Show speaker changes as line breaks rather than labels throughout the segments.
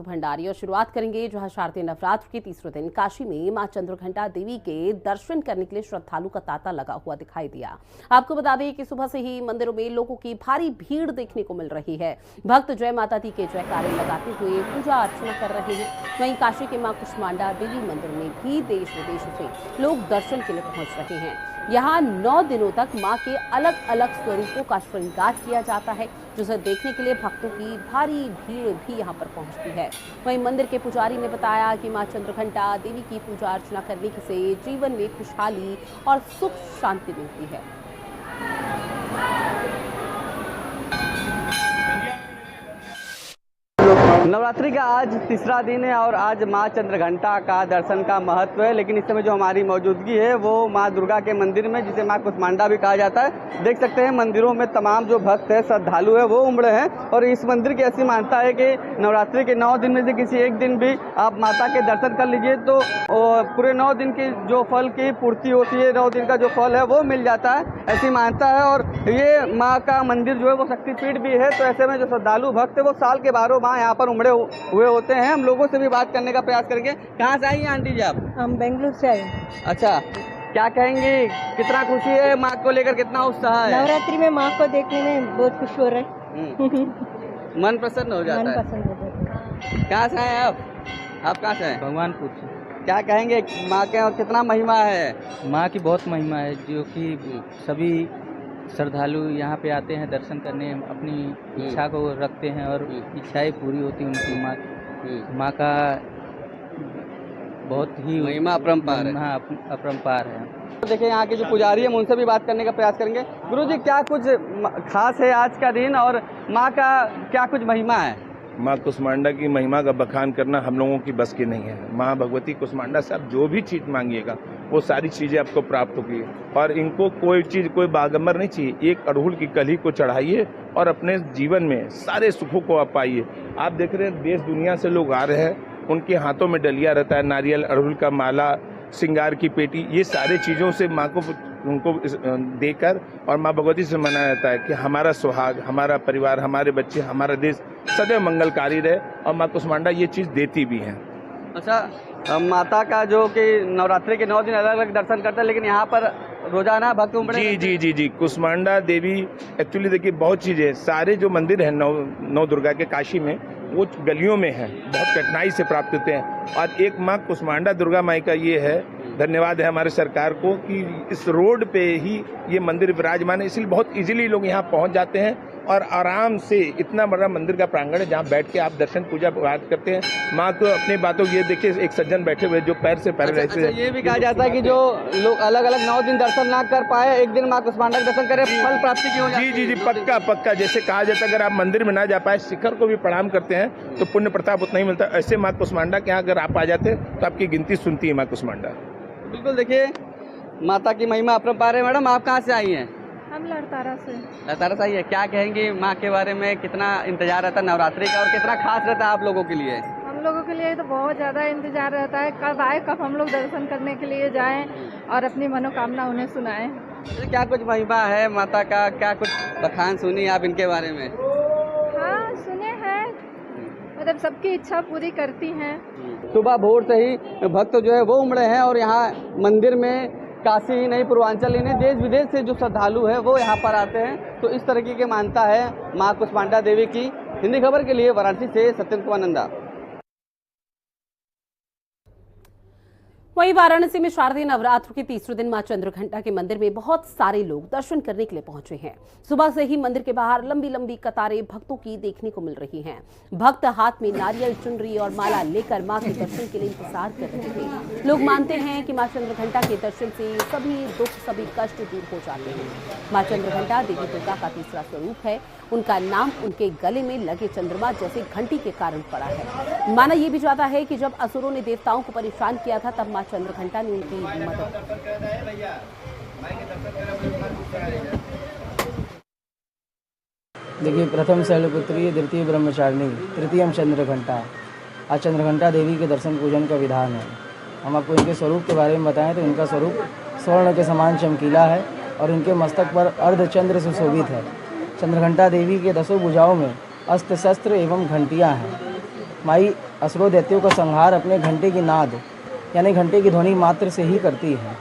भंडारी और शुरुआत करेंगे जहां शारदीय नवरात्र के तीसरे दिन काशी में मां चंद्रघंटा देवी के दर्शन करने के लिए श्रद्धालु का तांता लगा हुआ दिखाई दिया। आपको बता दें कि सुबह से ही मंदिरों में लोगों की भारी भीड़ देखने को मिल रही है। भक्त जय माता दी के जयकारे लगाते हुए पूजा अर्चना कर रहे हैं। वहीं काशी के मां कुष्मांडा देवी मंदिर में भी देश विदेश से लोग दर्शन के लिए पहुंच रहे हैं। यहाँ 9 दिनों तक मां के अलग अलग स्वरूपों का श्रृंगार किया जाता है, जिसे देखने के लिए भक्तों की भारी भीड़ भी यहाँ पर पहुंचती है। वहीं मंदिर के पुजारी ने बताया कि मां चंद्रघंटा देवी की पूजा अर्चना करने से जीवन में खुशहाली और सुख शांति मिलती है।
नवरात्रि का आज तीसरा दिन है और आज मां चंद्रघंटा का दर्शन का महत्व है। लेकिन इस समय जो हमारी मौजूदगी है वो मां दुर्गा के मंदिर में, जिसे मां कुष्मांडा भी कहा जाता है। देख सकते हैं मंदिरों में तमाम जो भक्त है, श्रद्धालु है, वो उमड़े हैं। और इस मंदिर की ऐसी मान्यता है कि नवरात्रि के 9 दिन में से किसी एक दिन भी आप माता के दर्शन कर लीजिए तो पूरे 9 दिन की जो फल की पूर्ति होती है, 9 दिन का जो फल है वो मिल जाता है, ऐसी मान्यता है। और ये माँ का मंदिर जो है वो शक्तिपीठ भी है। तो ऐसे में जो श्रद्धालु भक्त है वो साल के 12 माह यहाँ पर उमड़े हुए होते हैं। हम लोगों से भी बात करने का प्रयास करेंगे। कहाँ से आई हैं आंटी जी आप?
हम बेंगलुरु से आए।
अच्छा, क्या कहेंगी, कितना खुशी है माँ को लेकर, कितना उत्साह है?
नवरात्रि में माँ को देखने में बहुत खुश हो रहे हैं।
मन प्रसन्न हो जाता है।
मन पसंद हो जाता है।
कहाँ से हैं आप? आप कहाँ से हैं?
भगवानपुर से।
क्या कहेंगे माँ के और कितना महिमा है?
माँ की बहुत महिमा है, जो कि सभी श्रद्धालु यहाँ पे आते हैं दर्शन करने, अपनी इच्छा को रखते हैं और इच्छाएं पूरी होती हैं उनकी। माँ का बहुत ही
महिमा अपरंपार है।
हाँ, अपरंपार है।
देखिए यहाँ के जो पुजारी हैं उनसे भी बात करने का प्रयास करेंगे। गुरुजी, क्या कुछ खास है आज का दिन और माँ का क्या कुछ महिमा है?
माँ कुष्मांडा की महिमा का बखान करना हम लोगों की बस की नहीं है। माँ भगवती कुष्मांडा से आप जो भी चीज़ मांगिएगा वो सारी चीज़ें आपको प्राप्त होगी। और इनको कोई चीज़, कोई बागंबर नहीं चाहिए। एक अड़हुल की कली को चढ़ाइए और अपने जीवन में सारे सुखों को आप पाइए। आप देख रहे हैं देश दुनिया से लोग आ रहे हैं, उनके हाथों में डलिया रहता है, नारियल, अड़हुल का माला, श्रृंगार की पेटी, ये सारे चीज़ों से माँ को उनको देकर और माँ भगवती से मनाया जाता है कि हमारा सुहाग, हमारा परिवार, हमारे बच्चे, हमारा देश सदैव मंगलकारी रहे। और माँ कुष्मांडा ये चीज़ देती भी हैं।
अच्छा, माता का जो कि नवरात्रि के 9 दिन अलग अलग दर्शन करते हैं, लेकिन यहाँ पर रोजाना भक्त उमड़े।
जी जी जी जी कुष्मांडा देवी एक्चुअली देखिए बहुत चीज़ें, सारे जो मंदिर हैं नौ दुर्गा के काशी में, वो गलियों में हैं, बहुत कठिनाई से प्राप्त होते हैं। और एक माँ कुष्मांडा दुर्गा माई का ये है, धन्यवाद है हमारे सरकार को कि इस रोड पे ही ये मंदिर विराजमान है, इसलिए बहुत इजीली लोग यहाँ पहुँच जाते हैं और आराम से। इतना बड़ा मंदिर का प्रांगण है जहाँ बैठ के आप दर्शन पूजा बात करते हैं। माँ को अपनी बातों ये देखिए, एक सज्जन बैठे हुए जो पैर से पैर रहते हैं।
ये भी कहा जाता है कि जो लोग अलग अलग 9 दिन दर्शन ना कर पाए, एक दिन माँ कुष्मांडा का दर्शन करें, फल प्राप्ति की हो जाती है।
जी जी जी, पक्का पक्का। जैसे कहा जाता है अगर आप मंदिर में ना जा पाए, शिखर को भी प्रणाम करते हैं तो पुण्य प्रताप उतना ही मिलता है। ऐसे माँ कुष्मांडा के यहाँ अगर आप आ जाते तो आपकी गिनती सुनती है माँ कुष्मांडा।
बिल्कुल, देखिए माता की महिमा अपरंपार है। मैडम, आप कहाँ से आई हैं?
हम लड़तारा से।
लड़तारा से आई है। क्या कहेंगी माँ के बारे में, कितना इंतजार रहता है नवरात्रि का और कितना खास रहता है आप लोगों के लिए?
हम लोगों के लिए तो बहुत ज़्यादा इंतजार रहता है, कब आए, कब हम लोग दर्शन करने के लिए जाएं और अपनी मनोकामना उन्हें सुनाएं।
क्या कुछ महिमा है माता का, क्या कुछ बखान सुनी आप इनके बारे में?
हाँ, सुने हैं, मतलब सबकी इच्छा पूरी करती हैं।
सुबह भोर से ही भक्त जो है वो उमड़े हैं और यहाँ मंदिर में काशी ही नहीं, पूर्वांचल ही नहीं, देश विदेश से जो श्रद्धालु है वो यहाँ पर आते हैं। तो इस तरीके की मान्यता है माँ कुष्मांडा देवी की। हिंदी खबर के लिए वाराणसी से सत्येंद्र कुमार नंदा।
वहीं वाराणसी में शारदीय नवरात्र के तीसरे दिन मां चंद्रघंटा के मंदिर में बहुत सारे लोग दर्शन करने के लिए पहुंचे हैं। सुबह से ही मंदिर के बाहर लंबी लंबी कतारें भक्तों की देखने को मिल रही हैं। भक्त हाथ में नारियल, चुनरी और माला लेकर मां के दर्शन के लिए इंतजार कर रहे थे। लोग मानते हैं कि मां चंद्रघंटा के दर्शन से सभी दुख, सभी कष्ट दूर हो जाते हैं। मां चंद्रघंटा देवी दुर्गा का तीसरा स्वरूप है। उनका नाम उनके गले में लगे चंद्रमा जैसे घंटी के कारण पड़ा है। माना यह भी जाता है कि जब असुरों ने देवताओं को परेशान किया था तब मां चंद्रघंटा ने उनकी मदद।
देखिए, प्रथम शैलपुत्री, द्वितीय ब्रह्मचारिणी, तृतीयम चंद्रघंटा। आज चंद्रघंटा देवी के दर्शन पूजन का विधान है। हम आपको इनके स्वरूप के बारे में बताएं तो इनका स्वरूप स्वर्ण के समान चमकीला है और इनके मस्तक पर अर्धचंद्र सुशोभित है। चंद्रघंटा देवी के 10 भुजाओं में अस्त्र शस्त्र एवं घंटियाँ हैं। माई असुरों दैत्यों का संहार अपने घंटे की नाद यानी घंटे की ध्वनि मात्र से ही करती है।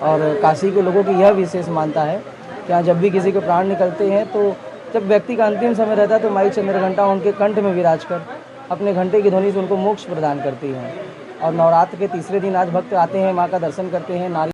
और काशी के लोगों की यह विशेष मान्यता है कि यहाँ जब भी किसी के प्राण निकलते हैं तो जब व्यक्ति का अंतिम समय रहता है तो माई चंद्रघंटा उनके कंठ में विराज कर अपने घंटे की ध्वनि से उनको मोक्ष प्रदान करती है। और नवरात्र के तीसरे दिन आज भक्त आते हैं, माँ का दर्शन करते हैं। नारी